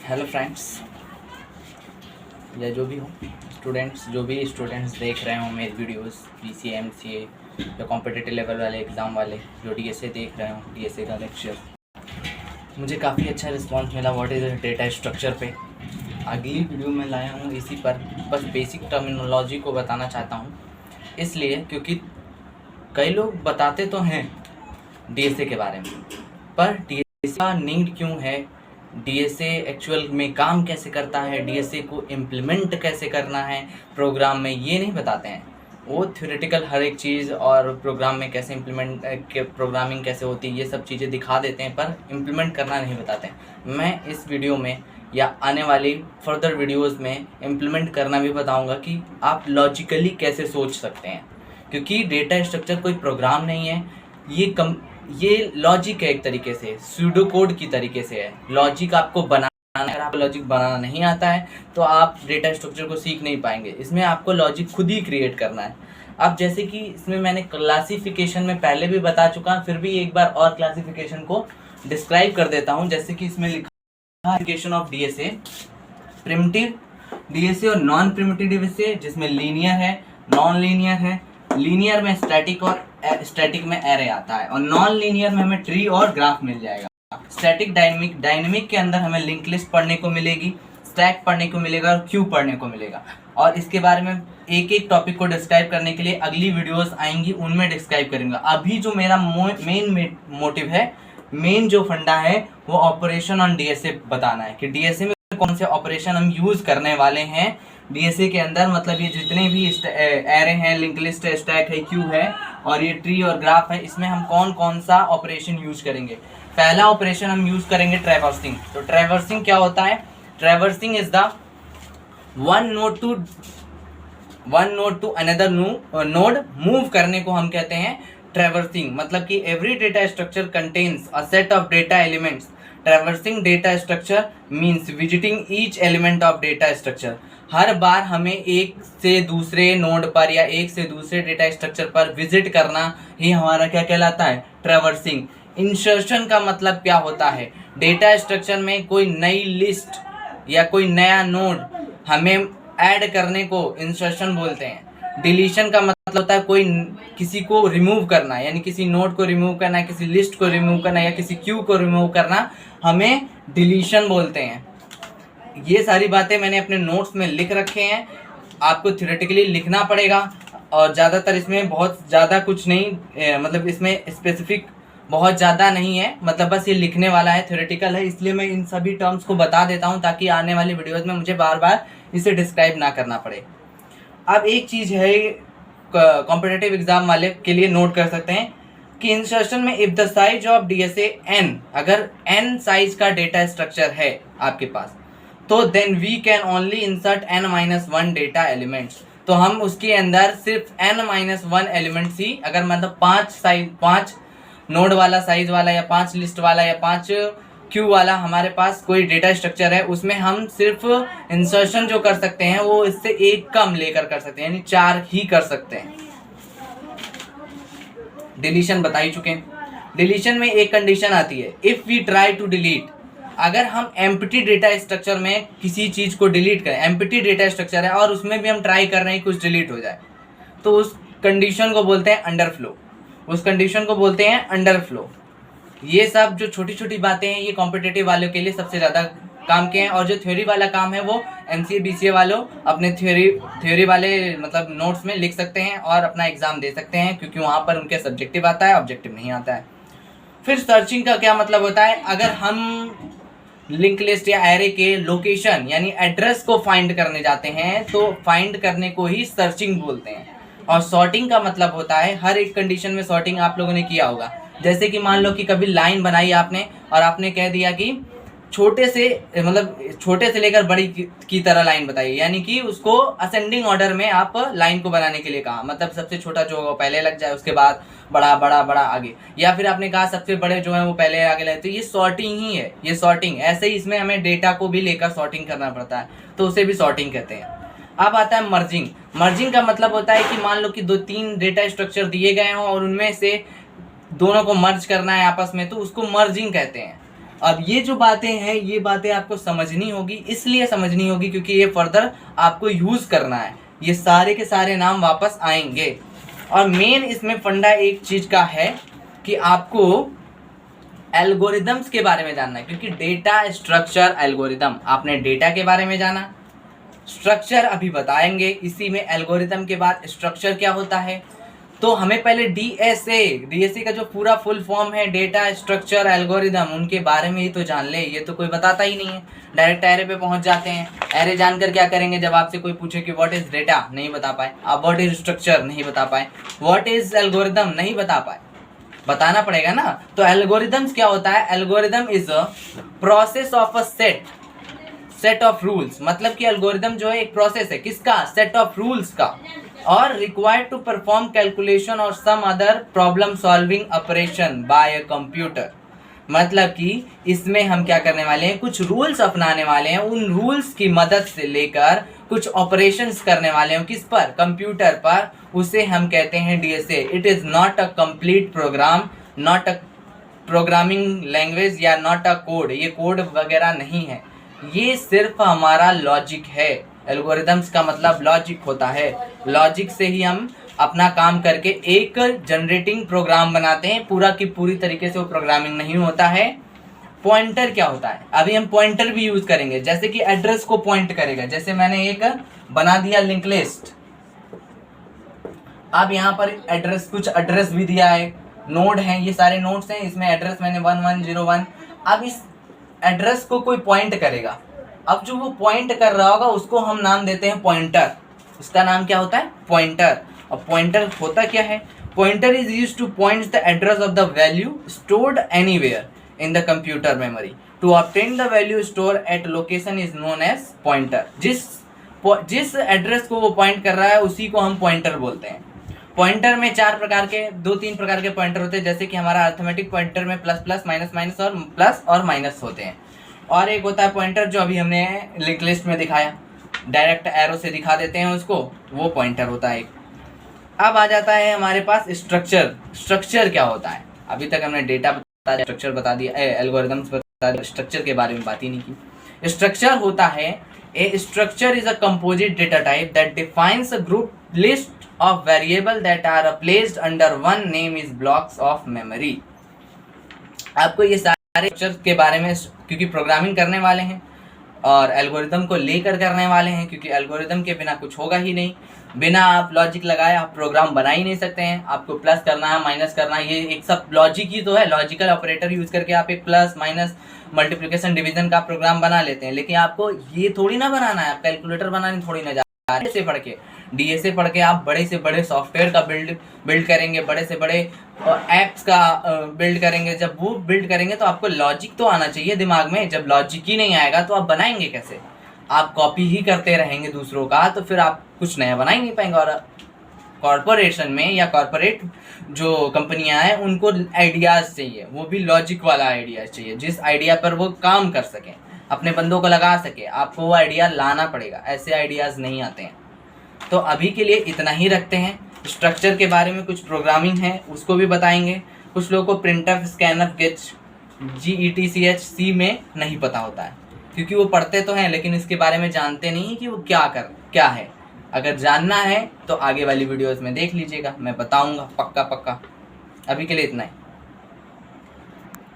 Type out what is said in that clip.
Hello friends, या जो भी हो स्टूडेंट्स, जो भी स्टूडेंट्स देख रहे हो मेरे वीडियोस BCA MCA या कॉम्पिटिटिव लेवल वाले एग्ज़ाम वाले जो DSA देख रहे हो, DSA का लेक्चर, मुझे काफ़ी अच्छा रिस्पांस मिला व्हाट इज़ डेटा स्ट्रक्चर पे। अगली वीडियो में लाया हूँ इसी पर, बस बेसिक टर्मिनोलॉजी को बताना चाहता हूँ, इसलिए क्योंकि कई लोग बताते तो हैं DSA के बारे में, पर DSA का नीड क्यों है, DSA एक्चुअल में काम कैसे करता है, DSA को इम्प्लीमेंट कैसे करना है प्रोग्राम में, ये नहीं बताते हैं। वो थ्योरेटिकल हर एक चीज़ और प्रोग्राम में कैसे प्रोग्रामिंग कैसे होती है ये सब चीज़ें दिखा देते हैं, पर इम्प्लीमेंट करना नहीं बताते हैं। मैं इस वीडियो में या आने वाली फर्दर वीडियोस में इम्प्लीमेंट करना भी बताऊंगा कि आप लॉजिकली कैसे सोच सकते हैं, क्योंकि डेटा स्ट्रक्चर कोई प्रोग्राम नहीं है, ये लॉजिक है, एक तरीके से सूडो कोड की तरीके से है। लॉजिक आपको बनाना, अगर आपको लॉजिक बनाना नहीं आता है तो आप डेटा स्ट्रक्चर को सीख नहीं पाएंगे। इसमें आपको लॉजिक खुद ही क्रिएट करना है। अब जैसे कि इसमें मैंने क्लासिफिकेशन में पहले भी बता चुका, फिर भी एक बार और क्लासिफिकेशन को डिस्क्राइब कर देता हूँ। जैसे कि इसमें लिखा classification of DSA, primitive DSA और नॉन प्रिमिटिव DSA, जिसमें लीनियर है, नॉन लीनियर है। लीनियर में स्टैटिक और स्टैटिक में एरे आता है, और नॉन लीनियर में हमें ट्री और ग्राफ मिल जाएगा। स्टैटिक डायनेमिक के अंदर हमें लिंक लिस्ट पढ़ने को मिलेगी, स्टैक पढ़ने को मिलेगा और क्यू पढ़ने को मिलेगा। और इसके बारे में एक एक टॉपिक को डिस्क्राइब करने के लिए अगली वीडियोस आएंगी, उनमें डिस्क्राइब करूंगा। अभी जो मेरा मेन मोटिव है, मेन जो फंडा है, वो ऑपरेशन ऑन DSA बताना है कि DSA में कौन से ऑपरेशन हम यूज करने वाले हैं DSA के अंदर। मतलब ये जितने भी एरे हैं, लिंक लिस्ट है, स्टैक है, क्यू है और ये ट्री और ग्राफ है, इसमें हम कौन कौन सा ऑपरेशन यूज करेंगे। पहला ऑपरेशन हम यूज करेंगे ट्रैवर्सिंग। तो ट्रैवर्सिंग क्या होता है? Traversing is the one node to another node move करने को हम कहते हैं ट्रैवर्सिंग। मतलब कि every data structure contains a set of data elements. Traversing data structure means visiting each element of data structure. हर बार हमें एक से दूसरे नोड पर या एक से दूसरे डेटा स्ट्रक्चर पर विजिट करना ही हमारा क्या कहलाता है? ट्रैवर्सिंग। इंसर्शन का मतलब क्या होता है? डेटा स्ट्रक्चर में कोई नई लिस्ट या कोई नया नोड हमें ऐड करने को इंसर्शन बोलते हैं। डिलीशन का मतलब होता है कोई किसी को रिमूव करना, यानी किसी नोड को रिमूव करना, किसी लिस्ट को रिमूव करना या किसी क्यू को रिमूव करना, हमें डिलीशन बोलते हैं। ये सारी बातें मैंने अपने नोट्स में लिख रखे हैं, आपको थ्योरेटिकली लिखना पड़ेगा। और ज़्यादातर इसमें बहुत ज़्यादा कुछ नहीं, मतलब इसमें स्पेसिफिक बहुत ज़्यादा नहीं है, मतलब बस ये लिखने वाला है, थ्योरेटिकल है, इसलिए मैं इन सभी टर्म्स को बता देता हूँ ताकि आने वाली वीडियोज़ में मुझे बार बार इसे डिस्क्राइब ना करना पड़े। अब एक चीज़ है, कॉम्पिटिटिव एग्जाम वाले के लिए नोट कर सकते हैं कि इंसर्शन में if the size of DSA n, अगर n साइज का डेटा स्ट्रक्चर है आपके पास, तो then we can only insert n-1 data elements. तो हम उसके अंदर सिर्फ n-1 एलिमेंट्स ही, अगर मतलब 5 नोड वाला साइज वाला या 5 लिस्ट वाला या 5 क्यू वाला हमारे पास कोई डेटा स्ट्रक्चर है, उसमें हम सिर्फ इंसर्शन जो कर सकते हैं वो इससे एक कम लेकर कर सकते हैं, यानी 4 ही कर सकते हैं। डिलीशन बता ही चुके हैं। डिलीशन में एक कंडीशन आती है, if we try to delete, अगर हम एम्प्टी डेटा स्ट्रक्चर में किसी चीज को डिलीट करें, एम्प्टी डेटा स्ट्रक्चर है और उसमें भी हम ट्राई कर रहे हैं कुछ डिलीट हो जाए, तो उस कंडीशन को बोलते हैं अंडरफ्लो। उस कंडीशन को बोलते हैं अंडरफ्लो। ये सब जो छोटी छोटी बातें हैं, ये कॉम्पिटिटिव वालों के लिए सबसे ज़्यादा काम के हैं, और जो थ्योरी वाला काम है वो MCA BCA वालों अपने थ्योरी वाले मतलब नोट्स में लिख सकते हैं और अपना एग्जाम दे सकते हैं, क्योंकि वहाँ पर उनके सब्जेक्टिव आता है, ऑब्जेक्टिव नहीं आता है। फिर सर्चिंग का क्या मतलब होता है? अगर हम लिंक लिस्ट या एरे के लोकेशन यानी एड्रेस को फाइंड करने जाते हैं तो फाइंड करने को ही सर्चिंग बोलते हैं। और सॉर्टिंग का मतलब होता है, हर एक कंडीशन में सॉर्टिंग आप लोगों ने किया होगा। जैसे कि मान लो कि कभी लाइन बनाई आपने और आपने कह दिया कि छोटे से लेकर बड़ी की तरह लाइन बताइए, यानी कि उसको असेंडिंग ऑर्डर में आप लाइन को बनाने के लिए कहा, मतलब सबसे छोटा जो होगा पहले लग जाए, उसके बाद बड़ा बड़ा बड़ा आगे, या फिर आपने कहा सबसे बड़े जो है वो पहले आगे लगे, तो ये सॉर्टिंग ही है। ये सॉर्टिंग ऐसे ही इसमें हमें डेटा को भी लेकर सॉर्टिंग करना पड़ता है, तो उसे भी सॉर्टिंग कहते हैं। अब आता है मर्जिंग। मर्जिंग का मतलब होता है कि मान लो कि 2-3 डेटा स्ट्रक्चर दिए गए हों और उनमें से दोनों को मर्ज करना है आपस में, तो उसको मर्जिंग कहते हैं। अब ये जो बातें हैं, ये बातें आपको समझनी होगी, इसलिए समझनी होगी क्योंकि ये फर्दर आपको यूज़ करना है। ये सारे के सारे नाम वापस आएंगे। और मेन इसमें फंडा एक चीज़ का है कि आपको एल्गोरिदम्स के बारे में जानना है, क्योंकि डेटा स्ट्रक्चर एल्गोरिदम, आपने डेटा के बारे में जाना, स्ट्रक्चर अभी बताएंगे, इसी में एल्गोरिदम के बाद स्ट्रक्चर क्या होता है। तो हमें पहले डीएसए का जो पूरा फुल फॉर्म है, डेटा स्ट्रक्चर एल्गोरिदम, उनके बारे में ही तो जान ले। ये तो कोई बताता ही नहीं है, डायरेक्ट एरे पे पहुंच जाते हैं। एरे जानकर क्या करेंगे, जब आपसे कोई पूछे कि व्हाट इज डेटा, नहीं बता पाए आप, व्हाट इज स्ट्रक्चर नहीं बता पाए, व्हाट इज एल्गोरिदम नहीं बता पाए, बताना पड़ेगा ना। तो एल्गोरिदम्स क्या होता है, algorithm is a process of a set of rules, मतलब कि एल्गोरिदम जो है एक प्रोसेस है, किसका, सेट ऑफ रूल्स का, और रिक्वायर्ड टू परफॉर्म कैलकुलेशन और some other problem solving operation by a computer. मतलब कि इसमें हम क्या करने वाले हैं, कुछ रूल्स अपनाने वाले हैं, उन रूल्स की मदद से लेकर कुछ ऑपरेशंस करने वाले हैं, किस पर, कंप्यूटर पर, उसे हम कहते हैं DSA. It is not a complete program, not a programming language या नॉट अ कोड, ये कोड वगैरह नहीं है, ये सिर्फ हमारा लॉजिक है। एल्गोरिदम्स का मतलब लॉजिक होता है, लॉजिक से ही हम अपना काम करके एक जनरेटिंग प्रोग्राम बनाते हैं, पूरा की पूरी तरीके से वो प्रोग्रामिंग नहीं होता है। पॉइंटर क्या होता है, अभी हम पॉइंटर भी यूज करेंगे, जैसे कि एड्रेस को पॉइंट करेगा। जैसे मैंने एक बना दिया लिंक लिस्ट, अब यहाँ पर एड्रेस, कुछ एड्रेस भी दिया है, नोड है, ये सारे नोड्स हैं, इसमें एड्रेस मैंने 1101। अब इस एड्रेस को कोई पॉइंट करेगा, अब जो वो पॉइंट कर रहा होगा उसको हम नाम देते हैं पॉइंटर, उसका नाम क्या होता है, पॉइंटर। और पॉइंटर होता क्या है, pointer is used to point the address of the value stored anywhere in the computer memory, to obtain the value store at location is known as pointer. जिस एड्रेस को वो पॉइंट कर रहा है उसी को हम पॉइंटर बोलते हैं। पॉइंटर में दो तीन प्रकार के पॉइंटर होते हैं, जैसे कि हमारा अर्थमेटिक पॉइंटर में प्लस प्लस माइनस माइनस और प्लस और माइनस होते हैं। और एक होता है पॉइंटर जो अभी हमने लिंक लिस्ट में दिखाया, डायरेक्ट एरो से दिखा देते हैं उसको, वो पॉइंटर होता है एक। अब आ जाता है हमारे पास स्ट्रक्चर। स्ट्रक्चर क्या होता है, अभी तक हमने डेटा बता दिया, स्ट्रक्चर बता दिया, एल्गोरिदम्स बता दिया, स्ट्रक्चर के बारे में बात ही नहीं की। स्ट्रक्चर होता है, a structure is a composite data type that defines a group list of variable that are placed under one name is blocks of memory। आपको ये सारे स्ट्रक्चर के बारे में, क्योंकि प्रोग्रामिंग करने वाले हैं और एल्गोरिदम को लेकर करने वाले हैं, क्योंकि एल्गोरिदम के बिना कुछ होगा ही नहीं, बिना आप लॉजिक लगाए आप प्रोग्राम बना ही नहीं सकते हैं। आपको प्लस करना है, माइनस करना है, ये एक सब लॉजिक ही तो है, लॉजिकल ऑपरेटर यूज करके आप एक प्लस माइनस मल्टीप्लिकेशन डिवीजन का प्रोग्राम बना लेते हैं। लेकिन आपको ये थोड़ी ना बनाना है, आप कैलकुलेटर बनाने थोड़ी ना से पढ़ के, डीएसए पढ़ के आप बड़े से बड़े सॉफ्टवेयर का बिल्ड करेंगे, बड़े से बड़े एप्स का बिल्ड करेंगे। जब वो बिल्ड करेंगे तो आपको लॉजिक तो आना चाहिए दिमाग में, जब लॉजिक ही नहीं आएगा तो आप बनाएंगे कैसे, आप कॉपी ही करते रहेंगे दूसरों का, तो फिर आप कुछ नया बना ही नहीं पाएंगे। और कॉरपोरेशन में या कॉरपोरेट जो कंपनियां हैं उनको आइडियाज़ चाहिए, वो भी लॉजिक वाला आइडियाज़ चाहिए, जिस आइडिया पर वो काम कर सकें, अपने बंदों को लगा सके। आपको वो आइडिया लाना पड़ेगा, ऐसे आइडियाज़ नहीं आते हैं। तो अभी के लिए इतना ही रखते हैं। स्ट्रक्चर के बारे में कुछ प्रोग्रामिंग है उसको भी बताएंगे। कुछ लोगों को प्रिंटफ, स्कैनफ, गेच, GETCH में नहीं पता होता है, क्योंकि वो पढ़ते तो हैं लेकिन इसके बारे में जानते नहीं है कि वो क्या है। अगर जानना है तो आगे वाली वीडियोस में देख लीजिएगा, मैं बताऊंगा पक्का। अभी के लिए इतना ही।